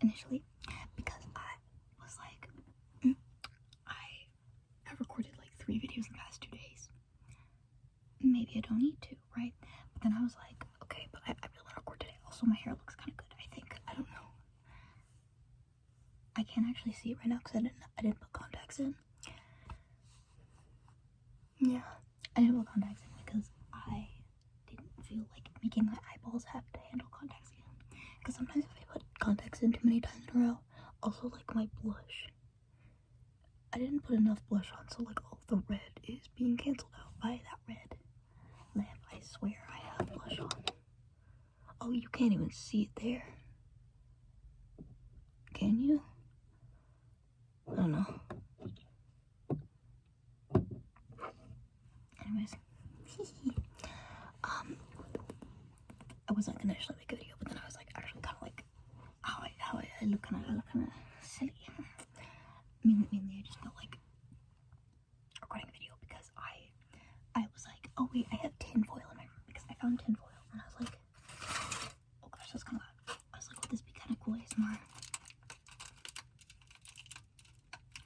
initially, because I was like, I have recorded like 3 videos in the past 2 days. Maybe I don't need to, right? But then I was like, okay, but I really want to record today. Also, my hair looks kind of good, I think. I don't know. I can't actually see it right now because I didn't put contacts in. Yeah, I didn't put contacts in because I didn't feel like making my eyeballs have to handle contacts again. Because sometimes if I put contacts in too many times in a row, also like my blush, I didn't put enough blush on, so like all the red is being canceled out by that red lamp. I swear I have blush on. Oh, you can't even see it there. Can you? I don't know. Anyways, I wasn't gonna initially make a video, but then I was like, actually kind of like how I look kind of silly. Mainly, I just felt like recording a video because I was like, oh wait, I have tinfoil in my room because I found tinfoil, and I was like, oh gosh, that's kind of loud. I was like, would this be kind of cool ASMR?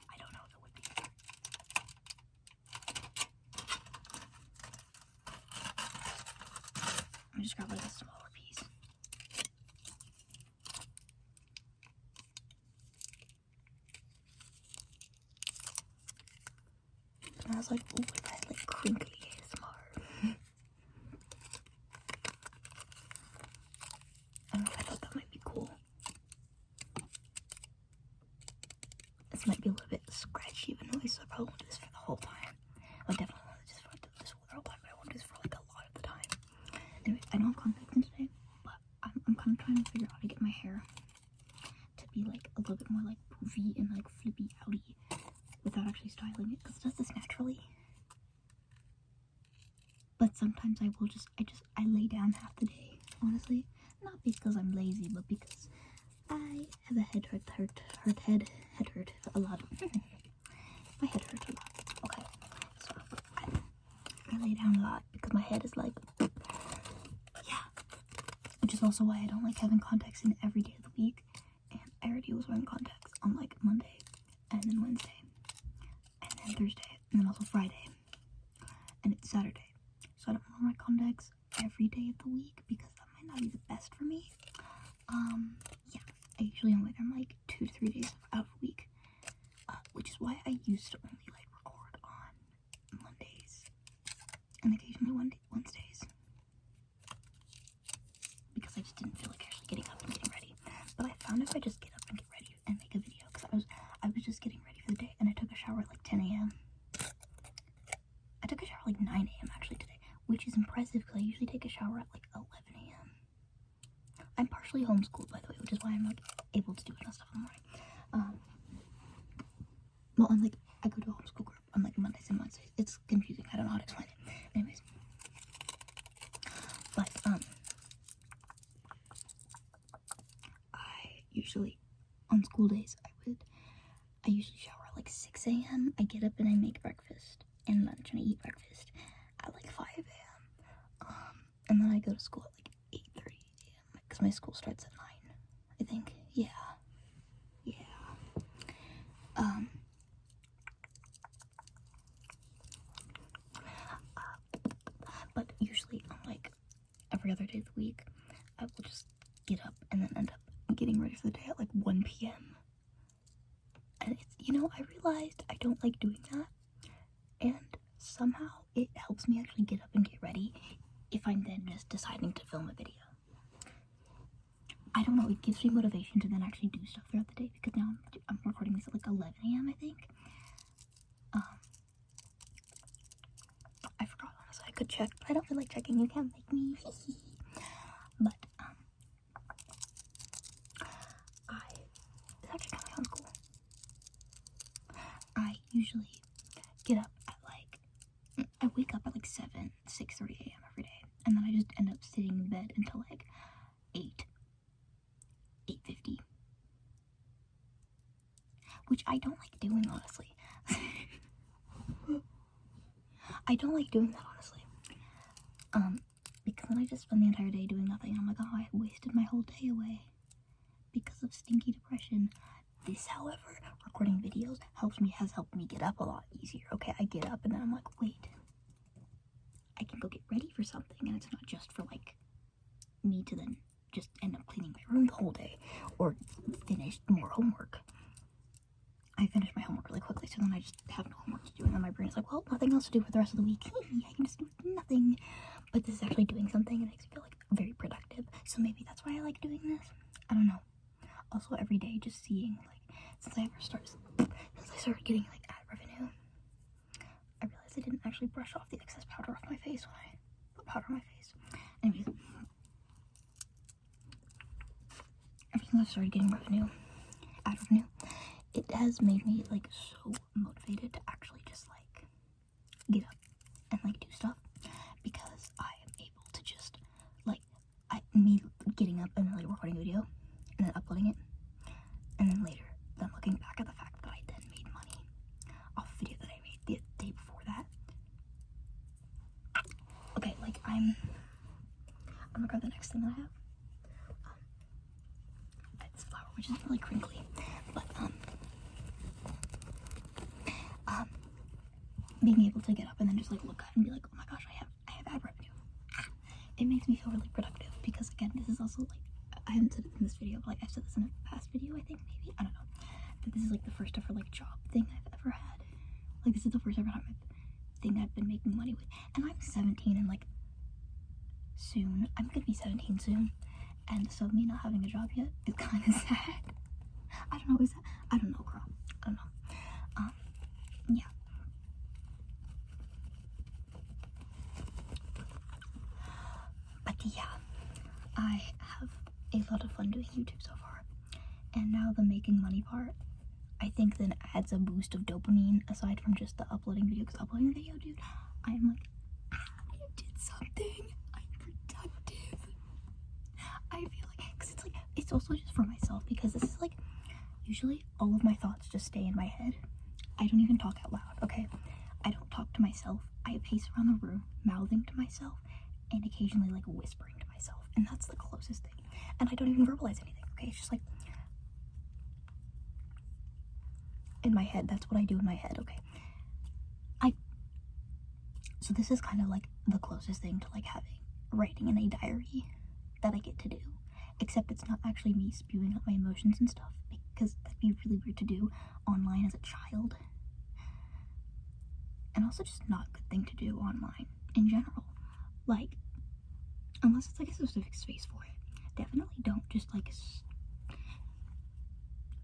I don't know if it would be. Let me just grab like a smaller piece. And I was like, ooh, if I had like crinkly ASMR. And I thought that might be cool. This might be a little bit scratchy of a noise, so I probably won't do this for the whole time. I definitely want to do this for the whole time, but I won't do this for like a lot of the time. Anyway, I don't have contacts in today, but I'm kind of trying to figure out how to get my hair to be like a little bit more like poofy and like flippy outy without actually styling it, because it does this naturally. But sometimes I lay down half the day, honestly. Not because I'm lazy, but because I have a head hurt a lot. My head hurts a lot. Okay, so I lay down a lot because my head is like, yeah. Which is also why I don't like having contacts in every day of the week. And I already was wearing contacts on like Monday, and then Wednesday, and then Thursday, and then also Friday, and it's Saturday. So I don't want to wear contacts every day of the week because that might not be the best for me. Yeah, I usually only wear them like 2 to 3 days out of a week, which is why I used to only like record on Mondays and occasionally Wednesdays, because I just didn't feel like actually getting up and getting ready. But I found if I just get up and get ready and make a video, because I was just getting ready for the day, and I took a shower at like 10 a.m. I took a shower like 9 a.m. actually today, which is impressive because I usually take a shower at like 11 a.m. I'm partially homeschooled, by the way, which is why I'm like able to do enough stuff in the morning. Well, I'm like, I go to a homeschool group on like Mondays and Wednesdays. It's confusing. I don't know how to explain it. Anyways, but I usually on school days I usually shower at like 6 a.m. I get up and I make breakfast and lunch, and I eat breakfast at like 5 a.m. And then I go to school at like 8:30 a.m. because my school starts at 9, I think. Yeah. But usually on like every other day of the week, I will just get up and then end up getting ready for the day at like 1 p.m. And it's, I realized I don't like doing that, and somehow it helps me actually get up and get ready if I'm then just deciding to film a video. I don't know, it gives me motivation to then actually do stuff throughout the day, because now I'm recording this at like 11 a.m. I think. I forgot, honestly, I could check, but I don't feel like checking. You can't make me. But it's actually kind of sounds cool. I usually get up at like, I wake up at like 6:30 a.m. every day, and then I just end up sitting in bed until like 8:50, which I don't like doing, honestly. I don't like doing that, honestly, because then I just spend the entire day doing nothing, and I'm like, oh, I wasted my whole day away. because of stinky depression. This, however, recording videos has helped me get up a lot easier. Okay, I get up and then I'm like, wait, I can go get ready for something, and it's not just for like me to then just end up cleaning my room the whole day or finish more homework. I finished my homework really quickly, so then I just have no homework to do, and then my brain is like, well, nothing else to do for the rest of the week. I can just do nothing. But this is actually doing something. It makes me feel like very productive. So maybe that's why I like doing this. I don't know. Also, every day, just seeing like since I started getting like ad revenue, I realized I didn't actually brush off the excess powder off my face when I put powder on my face. Anyways, ever since I started getting ad revenue, it has made me like so motivated to actually just like get up and like do stuff, because I am able to just like me getting up and like recording a video and then uploading it, and then later then looking back at the fact that I then made money off a video that I made the day before that. Okay, like I'm gonna grab the next thing that I have. It's flour, which is really crinkly, but being able to get up and then just like look at it and be like, oh my gosh, I have ad revenue. It makes me feel really productive, because again, this is also like, I haven't said it in this video, but like I've said this in a past video, I think, maybe, I don't know, that this is like the first ever like job thing I've ever had. Like this is the first ever thing I've been making money with, and I'm 17, and like soon, I'm gonna be 17 soon, and so me not having a job yet is kind of sad. I don't know, I don't know, girl, I don't know. Yeah. But yeah, I have a lot of fun doing YouTube so far, and now the making money part, I think, then adds a boost of dopamine aside from just the uploading video, because uploading the video, dude, I'm like, I did something, I'm productive. I feel like, because it's like, it's also just for myself, because this is like, usually all of my thoughts just stay in my head. I don't even talk out loud, okay? I don't talk to myself. I pace around the room, mouthing to myself, and occasionally like whispering to myself, and that's the closest thing. And I don't even verbalize anything, okay? It's just like in my head. That's what I do in my head, okay? So this is kind of like the closest thing to like writing in a diary that I get to do, except it's not actually me spewing out my emotions and stuff, because that'd be really weird to do online as a child, and also just not a good thing to do online in general. Like, unless it's like a specific space for it, definitely don't just like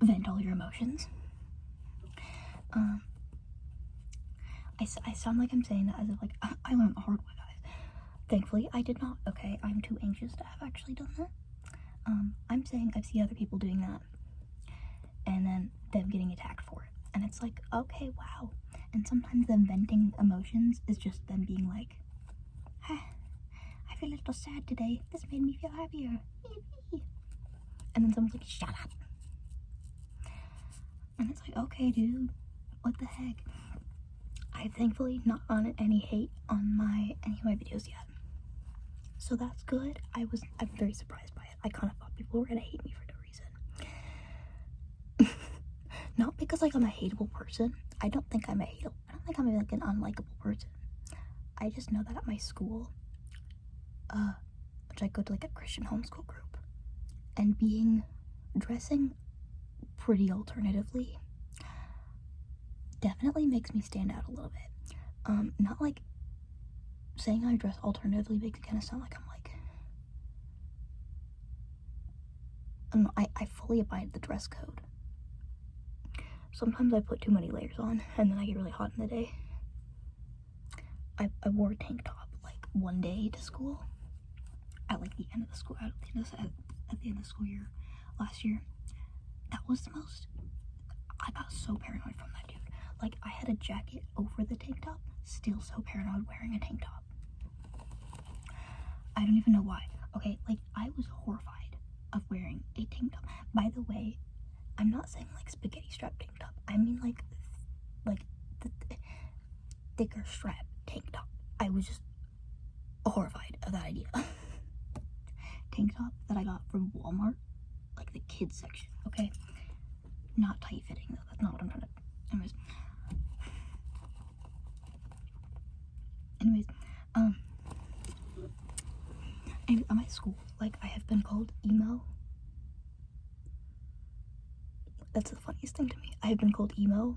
vent all your emotions. I sound like I'm saying that as if like I learned the hard way, guys. Thankfully, I did not. Okay, I'm too anxious to have actually done that. I'm saying I've seen other people doing that, and then them getting attacked for it, and it's like, okay, wow. And sometimes them venting emotions is just them being like, I feel a little sad today. This made me feel happier. And then someone's like, shut up. And it's like, okay, dude, what the heck? I've thankfully not gotten any hate on any of my videos yet, so that's good. I'm very surprised by it. I kind of thought people were gonna hate me for no reason. Not because like I'm a hateable person. I don't think I'm like an unlikable person. I just know that at my school, which I go to like a Christian homeschool group, and dressing pretty alternatively definitely makes me stand out a little bit. Not like saying I dress alternatively makes it kind of sound like I'm like, I fully abide the dress code. Sometimes I put too many layers on, and then I get really hot in the day. I wore a tank top like one day to school, at like the end of the school, at the end of the school year last year. That was the most, I got so paranoid from that, dude. Like, I had a jacket over the tank top, still so paranoid wearing a tank top. I don't even know why. Okay, like, I was horrified of wearing a tank top. By the way, I'm not saying like spaghetti strap tank top. I mean like the thicker strap tank top. I was just horrified of that idea. Tank top that I got from Walmart, like like the kids section, okay? Not tight fitting though, that's not what I'm trying to, anyways, at my school, like, I have been called emo. That's the funniest thing to me. I have been called emo,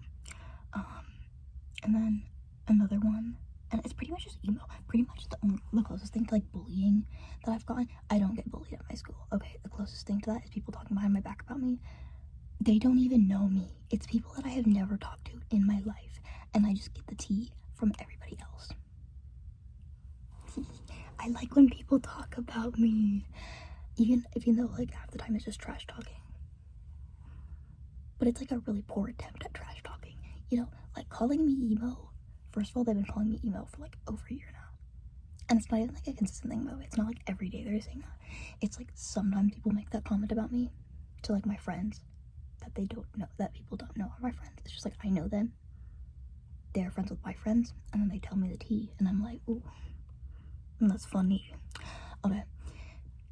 and then another one, and it's pretty much just emo. Pretty much the closest thing to like bullying that I've gotten. I don't get bullied at my school, okay? The closest thing to that is people talking behind my back about me. They don't even know me. It's people that I have never talked to in my life, and I just get the tea from everybody else. I like when people talk about me, even though like half the time it's just trash talking. But it's like a really poor attempt at trash talking, you know? Like calling me emo. First of all, they've been calling me emo for like over a year now. And it's not even like a consistent thing though. It's not like every day they're saying that. It's like sometimes people make that comment about me to like my friends that they don't know, that people don't know are my friends. It's just like I know them. They're friends with my friends, and then they tell me the tea, and I'm like, ooh, that's funny. Okay.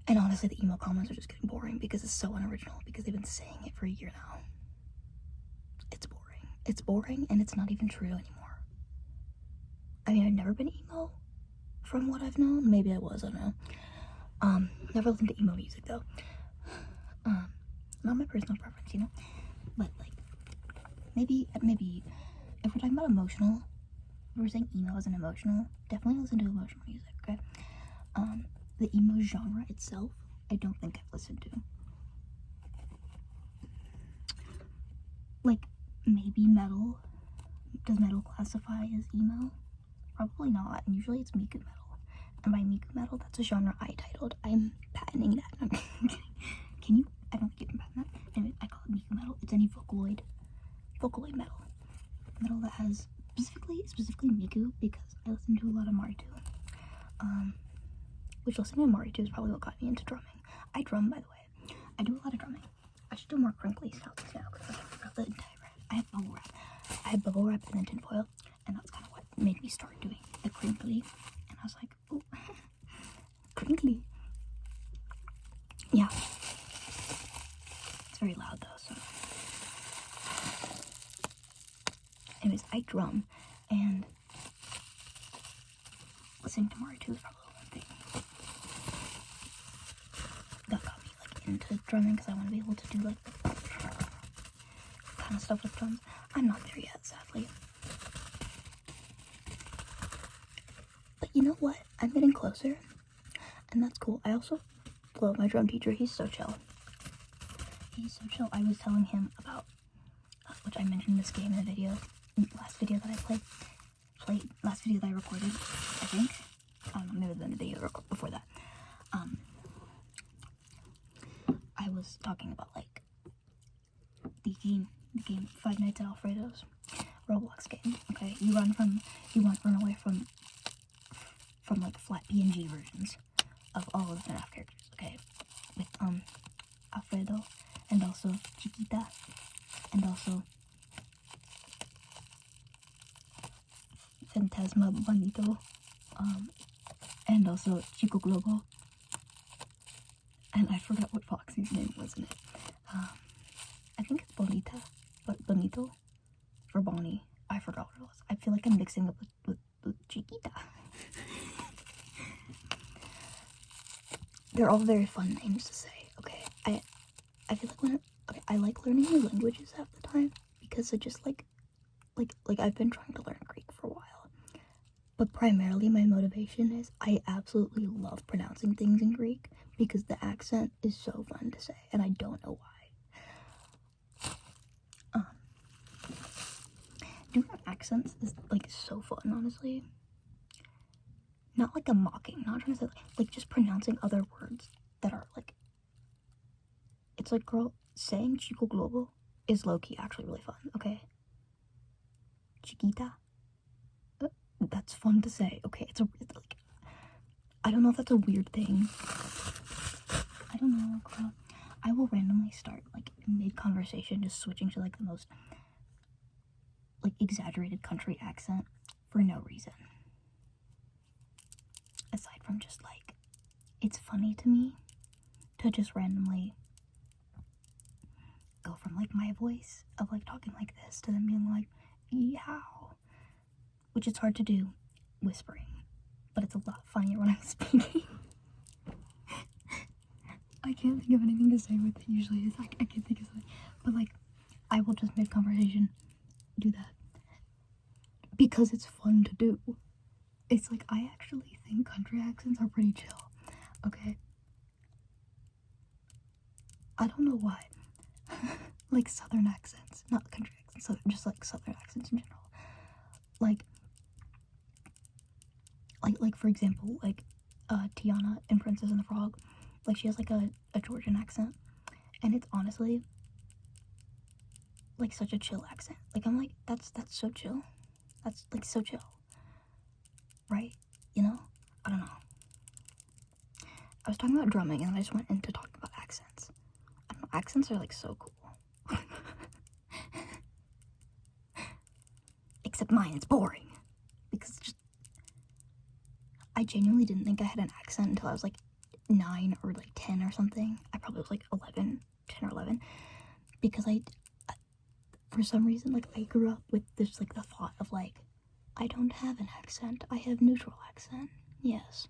And honestly, the emo comments are just getting boring because it's so unoriginal, because they've been saying it for a year now. It's boring. It's boring, and it's not even true anymore. I mean, I've never been emo, from what I've known. Maybe I was, I don't know. Never listened to emo music, though. Not my personal preference, you know? But, like, maybe, if we're talking about emotional, if we're saying emo as an emotional, definitely listen to emotional music, okay? The emo genre itself, I don't think I've listened to. Like, maybe metal. Does metal classify as emo? Probably not, and usually it's Miku metal. And by Miku metal, that's a genre I titled. I'm patenting that. I'm kidding. Can you? I don't think you can patent that. Anyway, I call it Miku metal. It's any Vocaloid metal. Metal that has, specifically Miku, because I listen to a lot of Marutu. Which listening to Marutu is probably what got me into drumming. I drum, by the way. I do a lot of drumming. I should do more crinkly sounds now, because I forgot the entire rap. I have bubble wrap. And then tinfoil, and that's kind of what made me start doing the crinkly. And I was like, ooh, crinkly. Yeah. It's very loud though, so. Anyways, I drum, and listening to Marutu is probably one thing that got me like into drumming, because I want to be able to do like kind of stuff with drums. I'm not there yet, sadly. But you know what? I'm getting closer, and that's cool. I also love my drum teacher. He's so chill. I was telling him about, which I mentioned this game in a video, last video that I last video that I recorded, I think. Maybe then the video before that. I was talking about like the game Five Nights at Alfredo's Roblox game. Okay, you want to run away from like flat PNG versions of all of the FNAF characters. Okay, with Alfredo, and also Chiquita, and also Fantasma Bonito, and also Chico Globo, and I forgot what Foxy's name was in it. I think it's Bonita, but Bonito for Bonnie. I forgot what it was. I feel like I'm mixing up with Chiquita. They're all very fun names to say. Okay, I feel like I like learning new languages half the time, because I just like I've been trying to learn Greek for a while, but primarily my motivation is I absolutely love pronouncing things in Greek, because the accent is so fun to say, and I don't know why. Doing accents is like so fun, honestly. Not like a mocking, not trying to say like just pronouncing other words that are like, it's like, girl, saying Chico Globo is low-key actually really fun, okay? Chiquita, that's fun to say, okay? It's like, I don't know if that's a weird thing. I don't know, girl. I will randomly start like mid-conversation just switching to like the most like exaggerated country accent for no reason. Aside from just like, it's funny to me to just randomly from like my voice of like talking like this to them being like, yow, which it's hard to do whispering, but it's a lot funnier when I'm speaking. I can't think of anything to say with it usually. It's like I can't think of something, but like I will just mid-conversation do that because it's fun to do. It's like I actually think country accents are pretty chill. Okay, I don't know why. Like southern accents, not country accents, just like southern accents in general. Like for example, like Tiana in Princess and the Frog, like she has like a Georgian accent, and it's honestly like such a chill accent. Like I'm like, that's so chill. That's like so chill, right? You know? I don't know. I was talking about drumming and I just went into talking about accents. I don't know, accents are like so cool. Except mine, it's boring. Because it's just, I genuinely didn't think I had an accent until I was like 9 or like 10 or something. I probably was like 10 or 11. Because for some reason, like I grew up with this like the thought of like, I don't have an accent, I have neutral accent. Yes.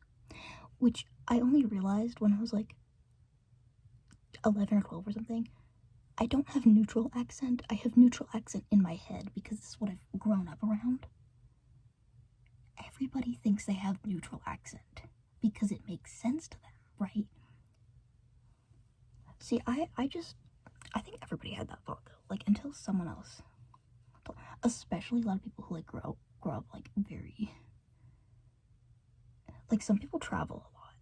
Which I only realized when I was like 11 or 12 or something. I don't have neutral accent, I have neutral accent in my head because this is what I've grown up around. Everybody thinks they have neutral accent because it makes sense to them, right? See, I think everybody had that thought though, like until someone else, especially a lot of people who like grow up like very, like some people travel a lot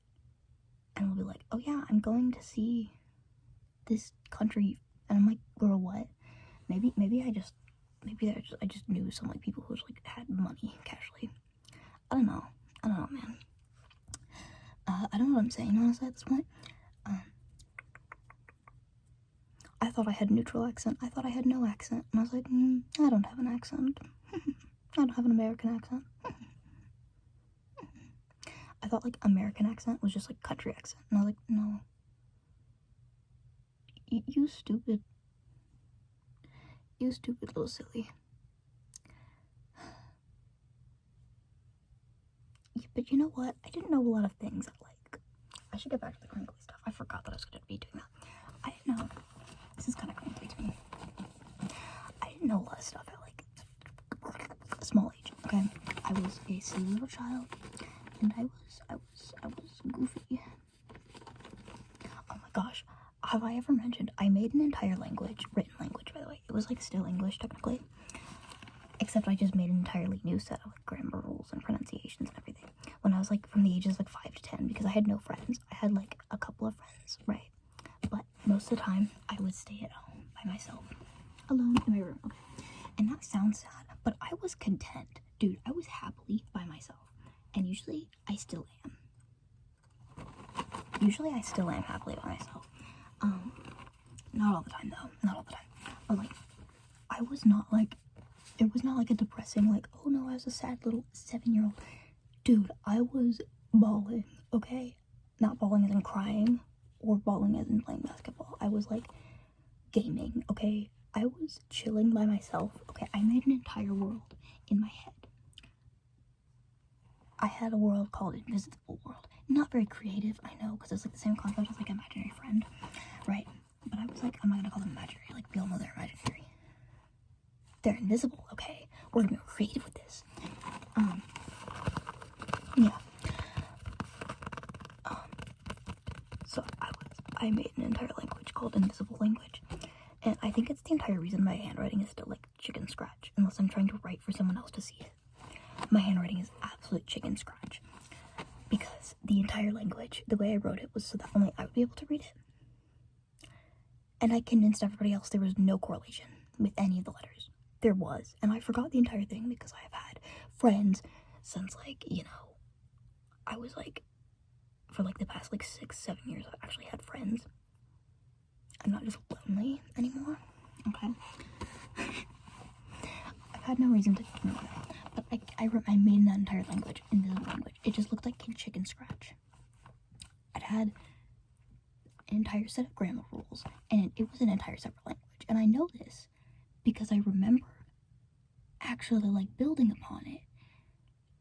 and will be like, oh yeah, I'm going to see this country, and I'm like, girl, what? Maybe I just knew some like people who just like had money casually. I don't know, man. I don't know what I'm saying honestly at this point. I thought I had a neutral accent. I thought I had no accent, and I was like, I don't have an accent. I don't have an American accent. I thought like American accent was just like country accent, and I was like, no. You stupid little silly. But you know what? I didn't know a lot of things. I should get back to the crinkly stuff. I forgot that I was going to be doing that. I didn't know. This is kind of crinkly to me. I didn't know a lot of stuff at like a small age. Okay, I was a silly little child, and I was goofy. Oh my gosh, have I ever mentioned I made an entire language, written language by the way. It was like still English technically, except I just made an entirely new set of like grammar rules and pronunciations and everything when I was like from the ages of like 5 to 10 because I had no friends. I had like a couple of friends, right? But most of the time I would stay at home by myself, alone in my room. Okay, and that sounds sad, but I was content, dude. I was happily by myself, and usually I still am. Happily by myself. Not all the time though, but like I was not like, it was not like a depressing like, oh no, I was a sad little 7-year-old. Dude, I was bawling, okay? Not bawling as in crying or bawling as in playing basketball. I was like gaming, okay? I was chilling by myself, okay? I made an entire world in my head. I had a world called Invisible World. Not very creative, I know, because it's like the same concept as like imaginary friend, right? But I was like, I'm not gonna call them imaginary, like we all know they're imaginary. They're invisible, okay? We're gonna be more creative with this. Yeah. So I made an entire language called Invisible Language, and I think it's the entire reason my handwriting is still like chicken scratch, unless I'm trying to write for someone else to see it. My handwriting is absolute chicken scratch, because the entire language, the way I wrote it was so that only I would be able to read it. And I convinced everybody else there was no correlation with any of the letters. There was, and I forgot the entire thing because I have had friends since like, you know, I was like, for like the past like 6-7 years I've actually had friends. I'm not just lonely anymore, okay? I've had no reason to know that, but I made that entire language, invisible language. It just looked like chicken scratch. It had an entire set of grammar rules, and it was an entire separate language. And I know this because I remember actually like building upon it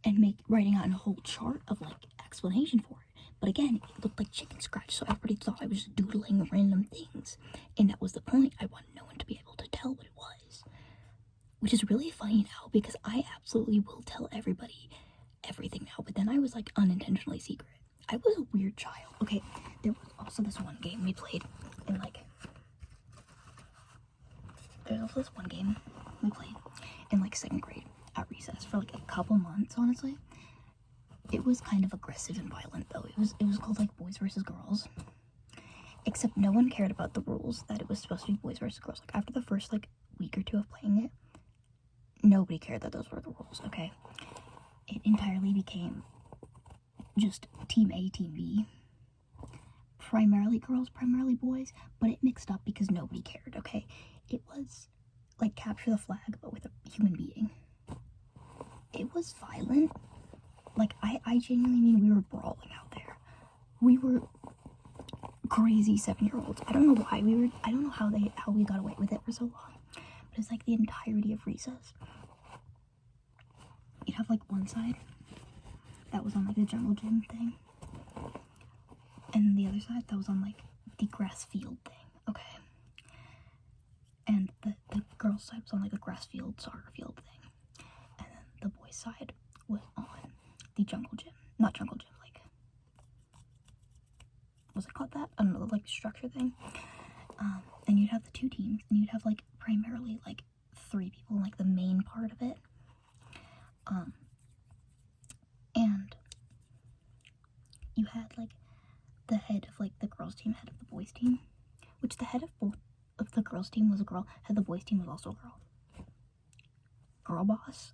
and writing out a whole chart of like explanation for it. But again, it looked like chicken scratch, so everybody thought I was just doodling random things. And that was the point. I wanted no one to be able to tell what it was. Which is really funny now because I absolutely will tell everybody everything now. But then I was like unintentionally secret. I was a weird child. Okay, there was also this one game we played in like... There's also this one game we played in like 2nd grade at recess for like a couple months, honestly. It was kind of aggressive and violent though. It was called like Boys versus Girls. Except no one cared about the rules, that it was supposed to be boys versus girls. Like after the first like week or 2 of playing it, nobody cared that those were the rules, okay? It entirely became just team A, team B. Primarily girls, primarily boys, but it mixed up because nobody cared, okay? It was like capture the flag, but with a human being. It was violent. Like, I genuinely mean we were brawling out there. We were crazy 7-year-olds. I don't know why I don't know how we got away with it for so long. But it's like the entirety of recess. You'd have like one side that was on like the jungle gym thing. And the other side that was on like the grass field thing, okay? And the girls' side was on like the grass field, soccer field thing. And then the boys' side was on the jungle gym. Not jungle gym, like... was it called that? I don't know, like structure thing. And you'd have the 2 teams, and you'd have like primarily like 3 people in like the main part of it. And you had like the head of like the girls' team, head of the boys' team, which the head of both of the girls' team was a girl, head of the boys' team was also a girl. Girl boss.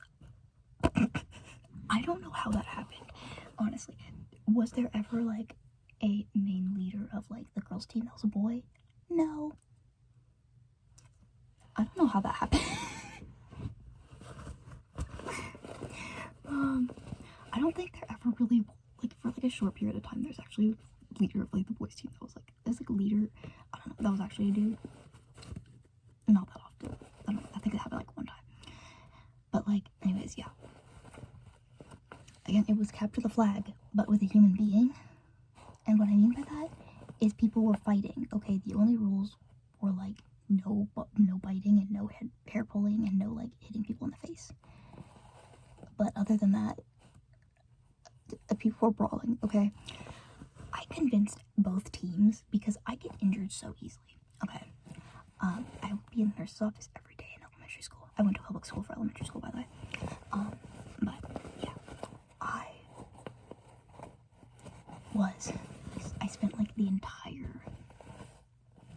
I don't know how that happened, honestly. Was there ever like a main leader of like the girls' team that was a boy? No. I don't know how that happened. I don't think there ever really, like, for like a short period of time, there's actually a leader of like the boys' team that was like, there's like a leader, I don't know, that was actually a dude. Not that often. I don't know, I think it happened like one time. But like, anyways, yeah. Again, it was capture the flag, but with a human being. And what I mean by that is people were fighting, okay? The only rules were like no biting and no hair pulling and no like hitting people in the face. But other than that, the people were brawling, okay? I convinced both teams because I get injured so easily, okay? I would be in the nurse's office every day in elementary school. I went to public school for elementary school, by the way. But yeah, I spent like the entire,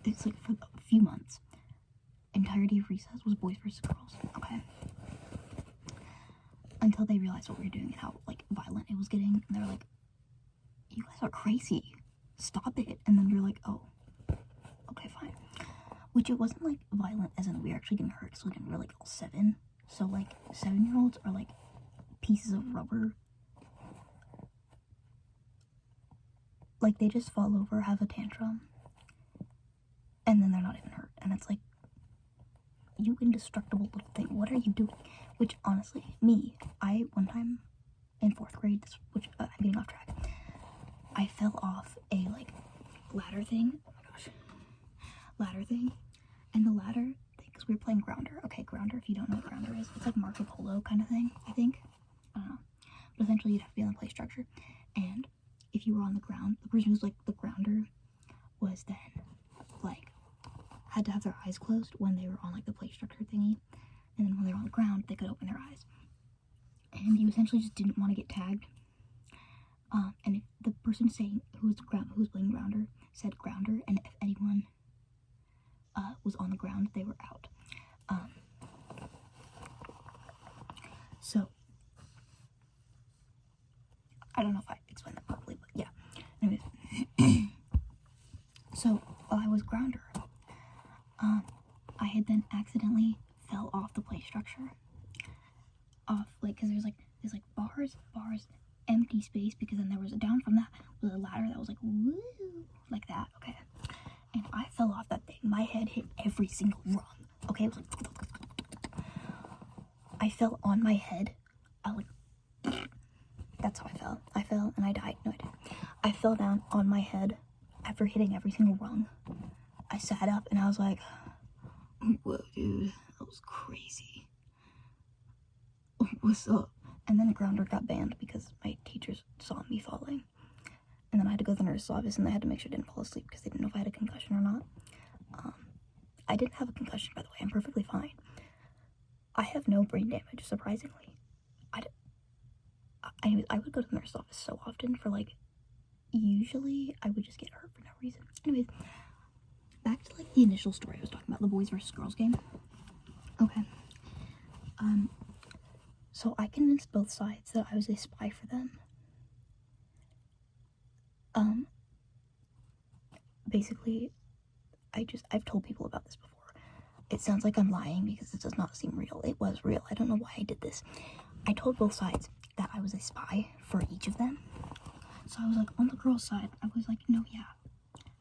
it's like for a few months, entirety of recess was boys versus girls, okay? Until they realized what we were doing and how like violent it was getting, and they were like, you guys are crazy, stop it. And then we were like, oh, okay, fine. Which it wasn't like violent as in we were actually getting hurt, because we were like all 7, so like 7-year-olds are like pieces of rubber. Like they just fall over, have a tantrum, and then they're not even hurt. And it's like, you indestructible little thing, what are you doing? Which honestly, I one time in 4th grade, which I'm getting off track, I fell off a like ladder thing. Oh my gosh, ladder thing. And the ladder thing, because we were playing Grounder. Okay, Grounder, if you don't know what Grounder is, it's like Marco Polo kind of thing, I think. I don't know. But essentially you'd have to be on the play structure. And if you were on the ground, the person who's like the grounder was then like had to have their eyes closed when they were on like the play structure thingy. And then when they were on the ground, they could open their eyes. And you essentially just didn't want to get tagged. And if the person saying who was playing Grounder said Grounder, and if anyone was on the ground, they were out. So I don't know if I explained that properly, but yeah. Anyways, so while I was Grounder, I had then accidentally fell off the play structure. Like, because there's like bars, empty space, because then there was down from that was a ladder that was like woo, like that, okay. and I fell off that thing. My head hit every single rung. Okay, it was like, I fell on my head. That's how I fell. I fell and I died. No, I didn't. I fell down on my head after hitting every single rung. I sat up and I was like, whoa, dude, that was crazy. What's up? And then the grounder got banned because my teachers saw me falling. And then I had to go to the nurse's office and they had to make sure I didn't fall asleep because they didn't know if I had a concussion or not. I didn't have a concussion, by the way. I'm perfectly fine. I have no brain damage, surprisingly. Anyways, I would go to the nurse's office so often for, like, usually I would just get hurt for no reason. Anyways, back to, like, the initial story I was talking about, the boys versus girls game. Okay. So I convinced both sides that I was a spy for them. Basically, I've told people about this before. It sounds like I'm lying because it does not seem real. It was real. I don't know why I did this. I told both sides that I was a spy for each of them. So I was like, on the girl's side, I was like, no, yeah.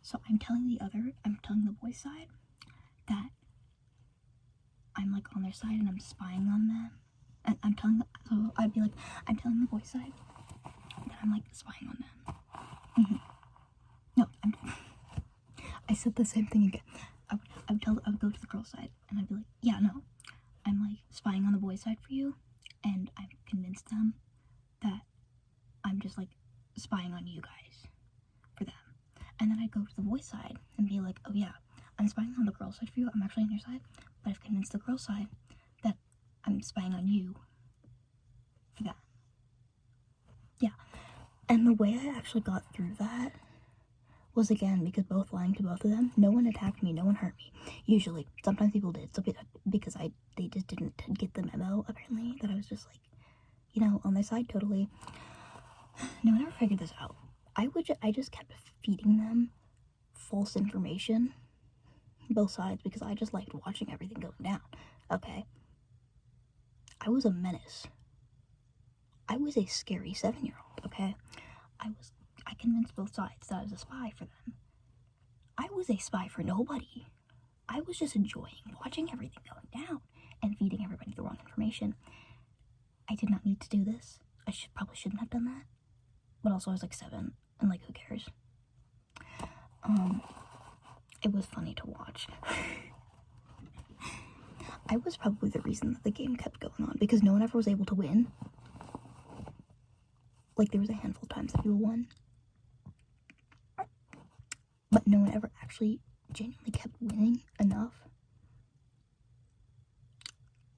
So I'm telling the boys' side that I'm like on their side and I'm spying on them. And so I'd be like, I'm telling the boys' side that I'm like spying on them. No, I said the same thing again. I would go to the girl's side and I'd be like, yeah, no, I'm like spying on the boys' side for you, and I've convinced them that I'm just like spying on you guys for them. And then I'd go to the boys' side and be like, oh yeah, I'm spying on the girl's side for you, I'm actually on your side, but I've convinced the girl's side that I'm spying on you for that. Yeah. And the way I actually got through that was, again, because both lying to both of them. No one attacked me, no one hurt me. Usually. Sometimes people did, so because they just didn't get the memo, apparently, that I was just like, you know, on their side totally. No one ever figured this out. I just kept feeding them false information, both sides, because I just liked watching everything going down. Okay. I was a menace. I was a scary 7-year-old, okay? I convinced both sides that I was a spy for them. I was a spy for nobody. I was just enjoying watching everything going down and feeding everybody the wrong information. I did not need to do this. I probably shouldn't have done that. But also I was like 7, and like, who cares? It was funny to watch. I was probably the reason that the game kept going on, because no one ever was able to win. Like, there was a handful of times that people won, but no one ever actually genuinely kept winning enough,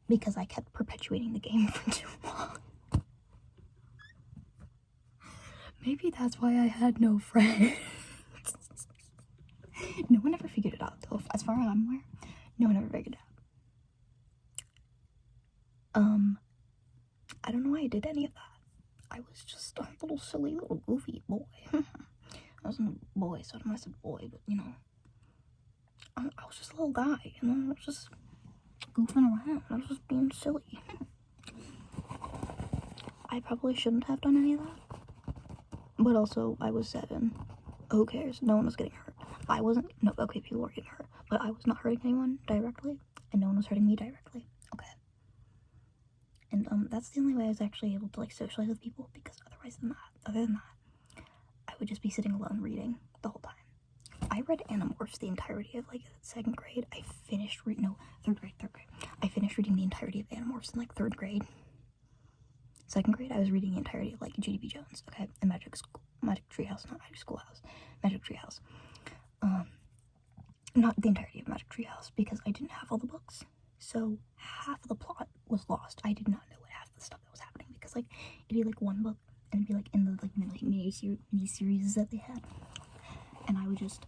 because I kept perpetuating the game for too long. Maybe that's why I had no friends. No one ever figured it out, though. As far as I'm aware, no one ever figured it out. I don't know why I did any of that. I was just a little silly, little goofy boy. I wasn't a boy, so I don't want to say boy, but, you know, I was just a little guy, and I was just goofing around. I was just being silly. I probably shouldn't have done any of that, but also, I was 7. Who cares? No one was getting hurt. Okay, people were getting hurt, but I was not hurting anyone directly, and no one was hurting me directly. Okay. And, that's the only way I was actually able to, like, socialize with people, because other than that, I would just be sitting alone reading the whole time. I read Animorphs the entirety of, like, 2nd grade. Third grade. I finished reading the entirety of Animorphs in, like, 3rd grade. 2nd grade, I was reading the entirety of, like, Judy Jones, okay, and Magic Treehouse, not Magic Schoolhouse, Magic Treehouse. Not the entirety of Magic Treehouse, because I didn't have all the books, so half of the plot was lost. I did not know what half of the stuff that was happening, because, like, it'd be, like, one book, and it'd be, like, in the, like, mini-series that they had, and I would just,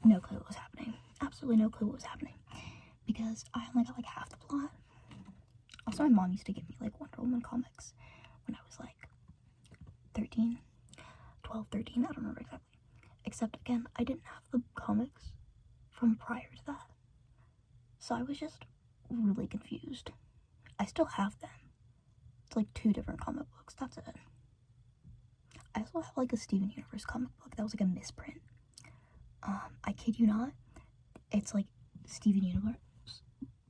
no clue what was happening, absolutely no clue what was happening, because I only got, like, half the plot. Also, my mom used to give me, like, Wonder Woman comics when I was, like, 12, 13, I don't remember exactly. Except, again, I didn't have the comics from prior to that. So I was just really confused. I still have them. It's, like, 2 different comic books, that's it. I also have, like, a Steven Universe comic book that was, like, a misprint. I kid you not, it's like Steven Universe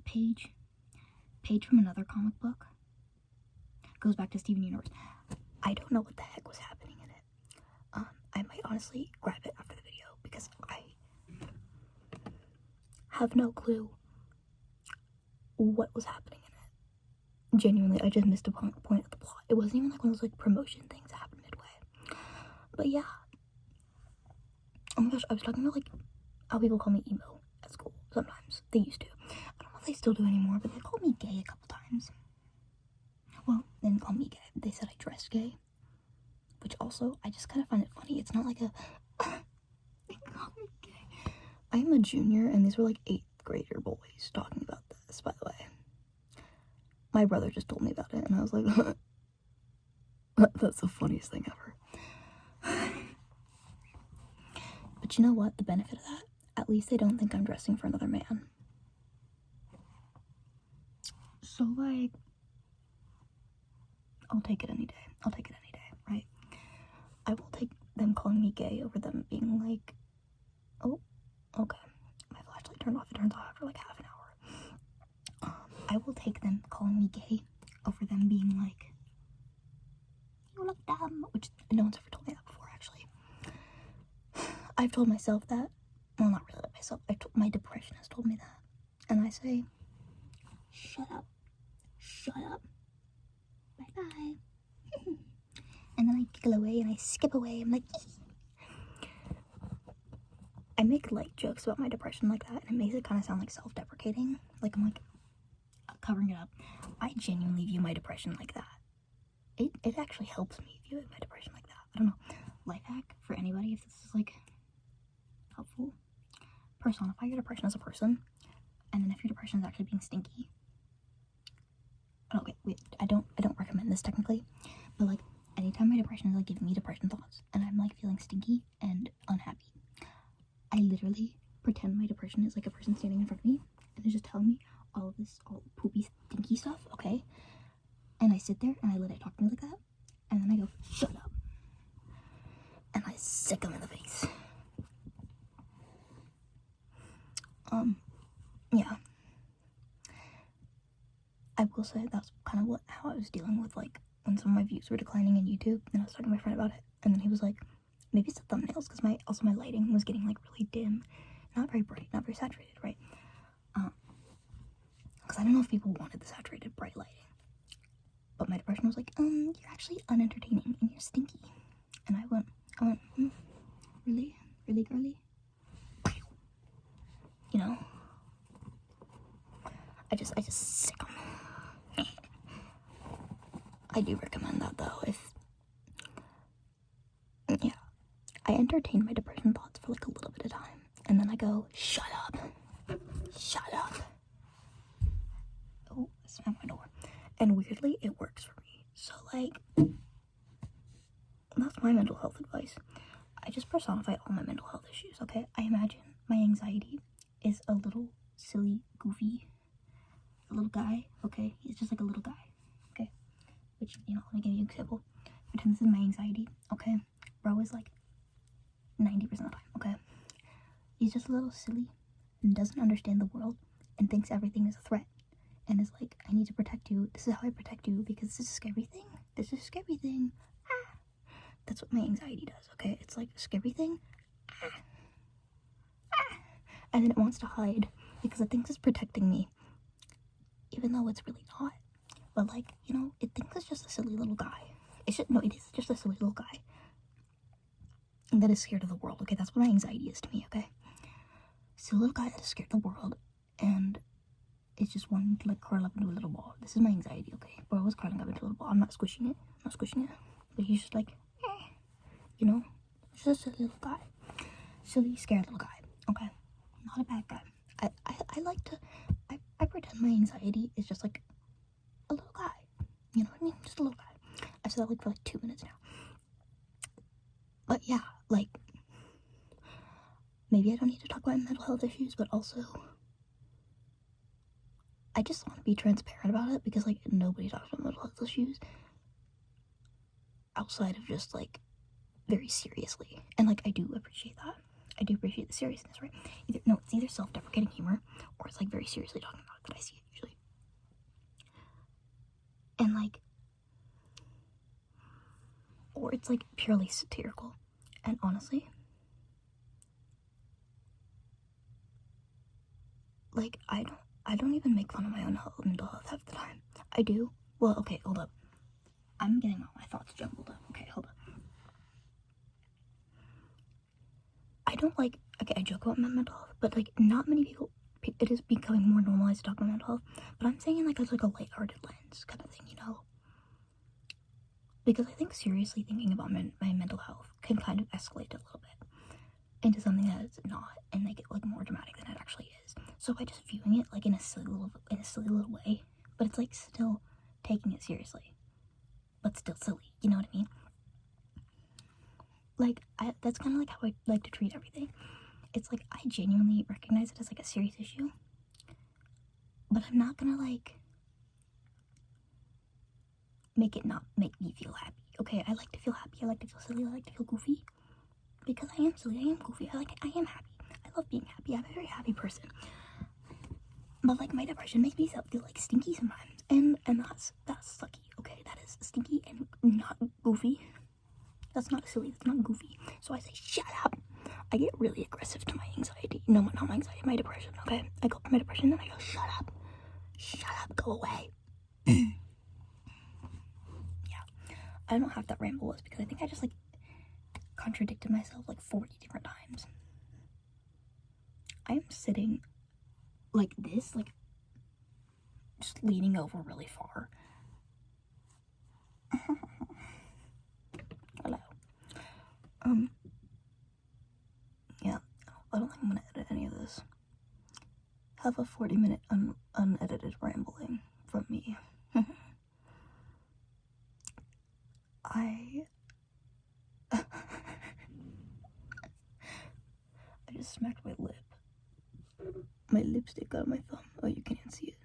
page from another comic book goes back to Steven Universe. I don't know what the heck was happening in it. I might honestly grab it after the video because I have no clue what was happening in it. Genuinely, I just missed a point of the plot. It wasn't even like one of those like promotion things that happened midway. But yeah. Oh my gosh, I was talking about like how people call me emo at school sometimes. They used to. I don't know if they still do anymore, but they called me gay a couple times. Well, they didn't call me gay. They said I dressed gay. Which also, I just kind of find it funny. It's not like a... they call me gay. I am a junior, and these were like 8th grader boys talking about this, by the way. My brother just told me about it, and I was like, that's the funniest thing ever. But you know what? The benefit of that? At least they don't think I'm dressing for another man. So, like, I'll take it any day. I'll take it any day, right? I will take them calling me gay over them being like, oh, okay. My flashlight turned off. It turns off after like half an hour. I will take them calling me gay over them being like, you look dumb, which no one's ever told me that before, actually. I've told myself that. Well, not really myself. My depression has told me that. And I say, shut up. Shut up. Bye-bye. And then I giggle away and I skip away. I'm like, I make light jokes about my depression like that, and it makes it kind of sound like self-deprecating. Like I'm like covering it up. I genuinely view my depression like that. It actually helps me view my depression like that. I don't know. Life hack for anybody if this is like helpful. Personify your depression as a person, and then if your depression is actually being stinky. Okay, wait. I don't recommend this technically, but like anytime my depression is like giving me depression thoughts, and I'm like feeling stinky and unhappy, I literally pretend my depression is like a person standing in front of me and is just telling me all poopy, stinky stuff, okay? And I sit there and I let it talk to me like that, and then I go, shut up. And I sick them in the face. Yeah. I will say that's kind of how I was dealing with like when some of my views were declining in YouTube, and I was talking to my friend about it, and then he was like, maybe it's the thumbnails, because my lighting was getting like really dim, not very bright, not very saturated, right? Because I don't know if people wanted the saturated bright lighting, but my depression was like, you're actually unentertaining and you're stinky. And I went, really girly, you know? I just sick them. I do recommend that though. Yeah, I entertain my depression thoughts for like a little bit of time, and then I go, shut up. Oh, I slammed my door. And weirdly, it works for me. So like, that's my mental health advice. I just personify all my mental health issues, okay? I imagine my anxiety is a little silly, goofy, little guy, okay? He's just like a little guy, okay? Which, you know, let me give you an example. Pretend this is my anxiety, okay? Bro is like 90% of the time, okay? He's just a little silly and doesn't understand the world and thinks everything is a threat. And is like, I need to protect you. This is how I protect you because this is a scary thing. This is a scary thing. Ah. That's what my anxiety does, okay? It's like a scary thing. Ah. Ah. And then it wants to hide because it thinks it's protecting me, even though it's really not. But like, you know, it thinks it's just a silly little guy. It is just a silly little guy that is scared of the world, okay? That's what my anxiety is to me, okay? Silly little guy that is scared of the world, and it's just wanting to like curl up into a little ball. This is my anxiety, okay? Bro was curling up into a little ball. I'm not squishing it. But he's just like, you know? Just a silly little guy. Silly, scared little guy, okay? Not a bad guy. I like to, I pretend my anxiety is just like a little guy. You know what I mean? Just a little guy. I've said that like for like 2 minutes now. But yeah, like, maybe I don't need to talk about mental health issues, but also, I just want to be transparent about it because, like, nobody talks about mental health issues outside of just, like, very seriously. And, like, I do appreciate that. I do appreciate the seriousness, right? It's either self-deprecating humor or it's like very seriously talking about it that I see it usually. And like, or it's like purely satirical. And honestly, like I don't even make fun of my own mental health half the time. I do. Well, okay, hold up. I'm getting all my thoughts jumbled up. Okay, hold up. I don't like, okay, I joke about my mental health, but like not many people, it is becoming more normalized to talk about mental health, but I'm saying it like as like a lighthearted lens kind of thing, you know? Because I think seriously thinking about my mental health can kind of escalate a little bit into something that it's not and make it like more dramatic than it actually is. So by just viewing it like in a silly little way, but it's like still taking it seriously, but still silly, you know what I mean? Like, that's kind of like how I like to treat everything. It's like I genuinely recognize it as like a serious issue, but I'm not gonna like make it not make me feel happy. Okay, I like to feel happy, I like to feel silly, I like to feel goofy, because I am silly, I am goofy, I am happy. I love being happy, I'm a very happy person. But like my depression makes me feel like stinky sometimes, and that's sucky. Okay, that is stinky and not goofy. That's not silly, that's not goofy. So I say, shut up. I get really aggressive to my anxiety. No, not my anxiety, my depression, okay? I go for my depression and I go, shut up, go away. Yeah. I don't know how that ramble was because I think I just like contradicted myself like 40 different times. I am sitting like this, like just leaning over really far. Hello. Yeah, I don't think I'm gonna edit any of this. Have a 40-minute unedited rambling from me. I just smacked my lip. My lipstick out of my thumb. Oh, you can't see it.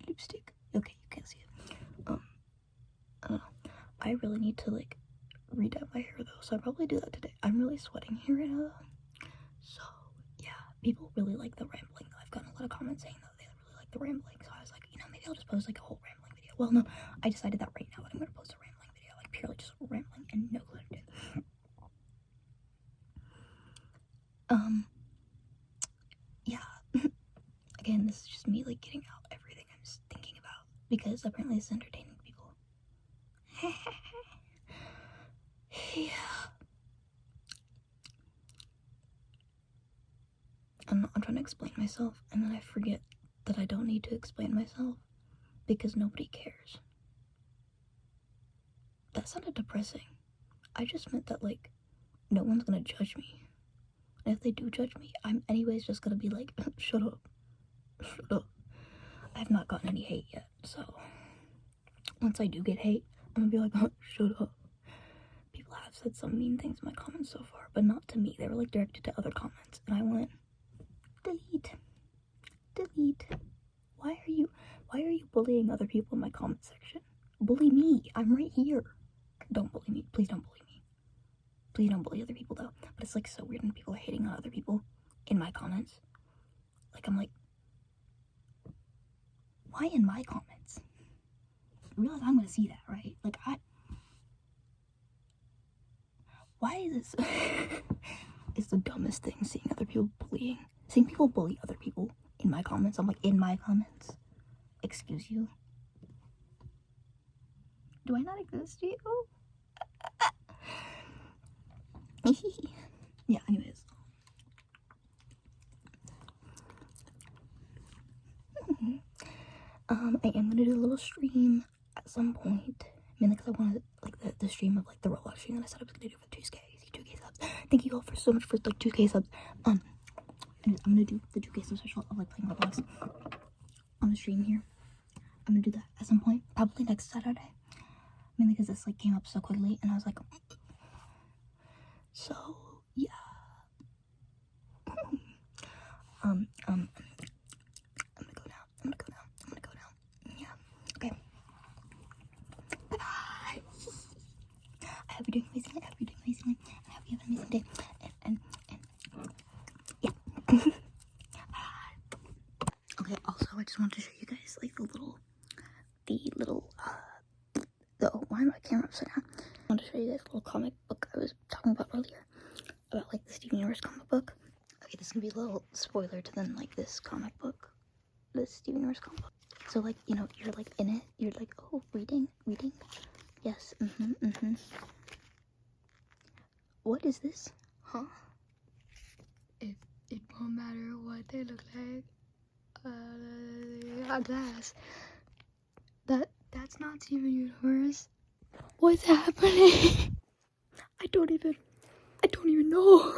Lipstick. Okay, you can't see it. I don't know. I really need to like redye my hair though, so I'll probably do that today. I'm really sweating here right now. So yeah, people really like the rambling though. I've gotten a lot of comments saying that they really like the rambling. So I was like, you know, maybe I'll just post like a whole rambling video. Well, no, I decided that right now that I'm gonna post a rambling video, like purely just rambling and no content. Yeah. Again, this is just me like getting out everything I'm just thinking about because apparently it's entertaining people. Yeah. I'm trying to explain myself and then I forget that I don't need to explain myself because nobody cares. That sounded depressing. I just meant that like no one's gonna judge me. And if they do judge me, I'm anyways just gonna be like, shut up. Shut up. I have not gotten any hate yet, so once I do get hate, I'm gonna be like, oh, shut up. People have said some mean things in my comments so far, but not to me. They were like directed to other comments, and I went, delete. Why are you bullying other people in my comment section? Bully me. I'm right here. Don't bully me. Please don't bully me. Please don't bully other people though. But it's like so weird when people are hating on other people in my comments. Like I'm like, why in my comments? I realize I'm gonna see that, right? Like why is this? It's the dumbest thing seeing other people bullying. Seeing people bully other people in my comments. I'm like, in my comments? Excuse you? Do I not exist to you? Yeah, anyways. I am gonna do a little stream at some point. Mainly because I wanted like the stream of like the Roblox stream that I said I was gonna do for 2K subs. Thank you all for so much for like 2K subs. And I'm gonna do the 2K subs special of like playing Roblox on the stream here. I'm gonna do that at some point, probably next Saturday. Mainly because this like came up so quickly, and I was like, so yeah. I'm gonna go now. Yeah. Okay. Bye bye. I hope you're doing amazingly. And I hope you have an amazing day. And why my camera upside down? I want to show you guys a little comic book I was talking about earlier. About like the Steven Universe comic book. Okay, this is gonna be a little spoiler to then like this comic book. This Steven Universe comic book. So like, you know, you're like in it, you're like, oh, reading. Yes, What is this? Huh? It won't matter what they look like. A glass. That's not Steven Universe. What's happening? I don't even know.